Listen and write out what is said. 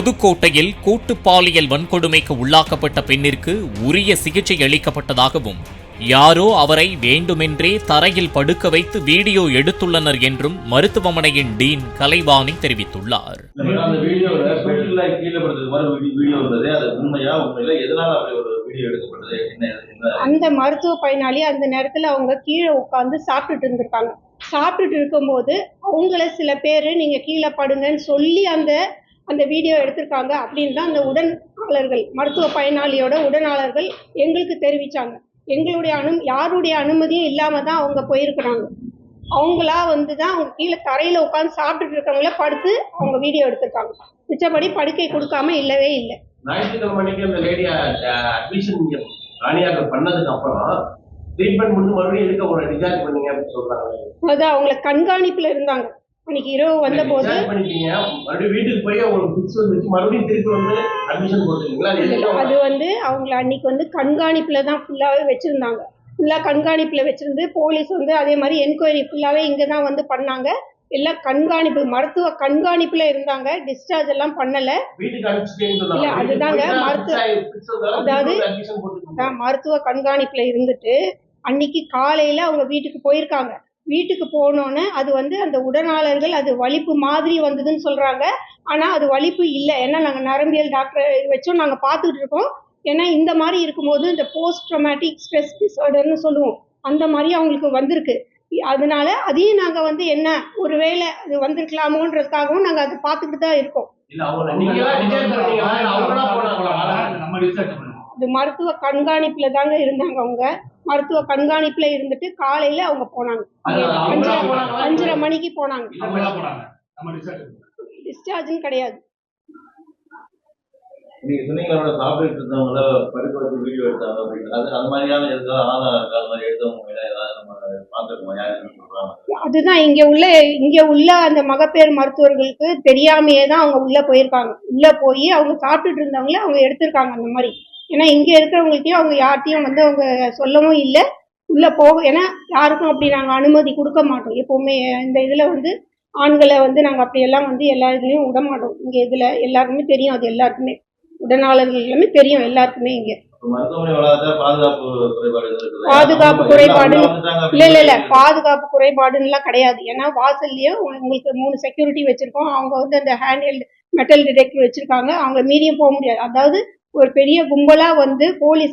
புதுக்கோட்டையில் கூட்டு பாலியல் வன்கொடுமைக்கு உள்ளாக்கப்பட்ட பெண்ணிற்கு உரிய சிகிச்சை அளிக்கப்பட்டதாகவும் யாரோ அவரை வேண்டுமென்றே தரையில் படுக்க வைத்து வீடியோ எடுத்துள்ளனர் என்றும் மருத்துவமனையின் டீன் கலைவாணி தெரிவித்துள்ளார். அந்த மருத்துவ பயனாளி அந்த நேரத்தில் அவங்க கீழே உட்காந்து சாப்பிட்டுட்டு இருந்திருக்காங்க. சாப்பிட்டுட்டு இருக்கும்போது அவங்கள சில பேர் நீங்க கீழே படுங்கன்னு சொல்லி அந்த வீடியோ எடுத்திருக்காங்க அப்படின்னு தான் அந்த உடனாளர்கள், மருத்துவ பயனாளியோட உடனாளர்கள் எங்களுக்கு தெரிவித்தாங்க. எங்களுடைய யாருடைய அனுமதியும் இல்லாமல் தான் அவங்க போயிருக்கிறாங்க. அவங்களா தான் அவங்க கீழே தரையில் உட்காந்து சாப்பிட்டுட்டு இருக்கவங்கள படுத்து அவங்க வீடியோ எடுத்திருக்காங்க. மிச்சபடி படுக்கை கொடுக்காம இல்லவே இல்லை. ஞாயிற்றுக்கிழமைக்கு அந்த லேடி அட்மிஷன் ராணியாக பண்ணதுக்கு அப்புறம் ட்ரீட்மெண்ட் முடிஞ்சு மறுபடியும் எதுக்கு அவங்களை டிஸ்சார்ஜ் பண்ணீங்க அப்படின்னு சொல்றாங்க. அதான் அவங்கள கண்காணிப்புல இருந்தாங்க. அன்னைக்கு இரவு வந்த போது மறுபடியும் வீட்டுக்கு போய் அவங்களுக்கு பிக்ஸ் வந்துச்சு, மறுபடியும் திருப்பி வந்து அட்மிஷன் போட்டுருக்கீங்களா? அது அவங்கள அன்னைக்கு கண்காணிப்புல தான் ஃபுல்லாவே வச்சிருந்தாங்க. ஃபுல்லா கண்காணிப்புல வச்சிருந்து போலீஸ் அதே மாதிரி என்கொயரி ஃபுல்லாவே இங்க தான் பண்ணாங்க. எல்லாம் கண்காணிப்பு, மருத்துவ கண்காணிப்புல இருந்தாங்க. டிஸ்சார்ஜ் எல்லாம் பண்ணல. இல்ல அதுதாங்க மருத்துவ கண்காணிப்புல இருந்துட்டு அன்னைக்கு காலையில அவங்க வீட்டுக்கு போயிருக்காங்க. வீட்டுக்கு போனோன்னு அது அந்த உடனாளர்கள் அது வலிப்பு மாதிரி வந்ததுன்னு சொல்றாங்க. ஆனா அது வலிப்பு இல்லை. ஏன்னா நாங்க நரம்பியல் டாக்டர் வச்சோம், நாங்க பார்த்துட்டு இருக்கோம். ஏன்னா இந்த மாதிரி இருக்கும்போது இந்த போஸ்ட் ட்ராமேட்டிக் ஸ்ட்ரெஸ் டிஸார்டர்னு சொல்லுவோம், அந்த மாதிரி அவங்களுக்கு வந்திருக்கு. அதனால அதையும் நாங்க என்ன ஒருவேளை அது வந்திருக்கலாமோன்றதுக்காகவும் நாங்க அதை பார்த்துக்கிட்டு தான் இருக்கோம். அது மருத்துவ கண்காணிப்புல தாங்க இருந்தாங்க. அவங்க மருத்துவ கண்காணிப்புல இருந்துட்டு காலையில அவங்க போனாங்க. 5:30 மணிக்கு போனாங்க. டிஸ்சார்ஜ் கிடையாது. நீங்க சொன்னீங்களோட சாப்பிட்டு இருந்தவங்கள படுக்க வச்சு வீடியோ எடுத்தாங்க அப்படின்னு, அது மாதிரியான எதுவும் ஆதாரம் இருக்கா? அது மாதிரி எடுத்தவங்க ஏதாவது நம்ம பார்த்துருக்கோம், யாருன்னு சொல்றாங்க. அதுதான் இங்க உள்ள அந்த மகப்பேறு மருத்துவர்களுக்கு தெரியாமையே தான் அவங்க உள்ள போயிருக்காங்க. உள்ள போய் அவங்க சாப்பிட்டுட்டு இருந்தவங்கள அவங்க எடுத்திருக்காங்க அந்த மாதிரி. ஏன்னா இங்க இருக்கிறவங்கள்ட்டையும் அவங்க யார்ட்டையும் அவங்க சொல்லவும் இல்லை, உள்ள போக. ஏன்னா யாருக்கும் அப்படி நாங்க அனுமதி கொடுக்க மாட்டோம். எப்பவுமே இந்த இதுல ஆண்களை நாங்க அப்படியெல்லாம் எல்லா இதுலயும் விட மாட்டோம். இங்க இதுல எல்லாருக்குமே தெரியும். அது எல்லாருக்குமே உடனாளர்கள் எல்லாமே தெரியும் எல்லாருக்குமே. இங்க பாதுகாப்பு குறைபாடு இல்ல பாதுகாப்பு குறைபாடுன்னு கிடையாது. ஏன்னா வாசல்லயே உங்களுக்கு 3 செக்யூரிட்டி வச்சிருக்கோம். அவங்க அந்த ஹேண்ட் மெட்டல் டிடெக்டர் வச்சிருக்காங்க. அவங்க மீறியும் போக முடியாது. அதாவது ஒரு பெரிய கும்பலா போலீஸ்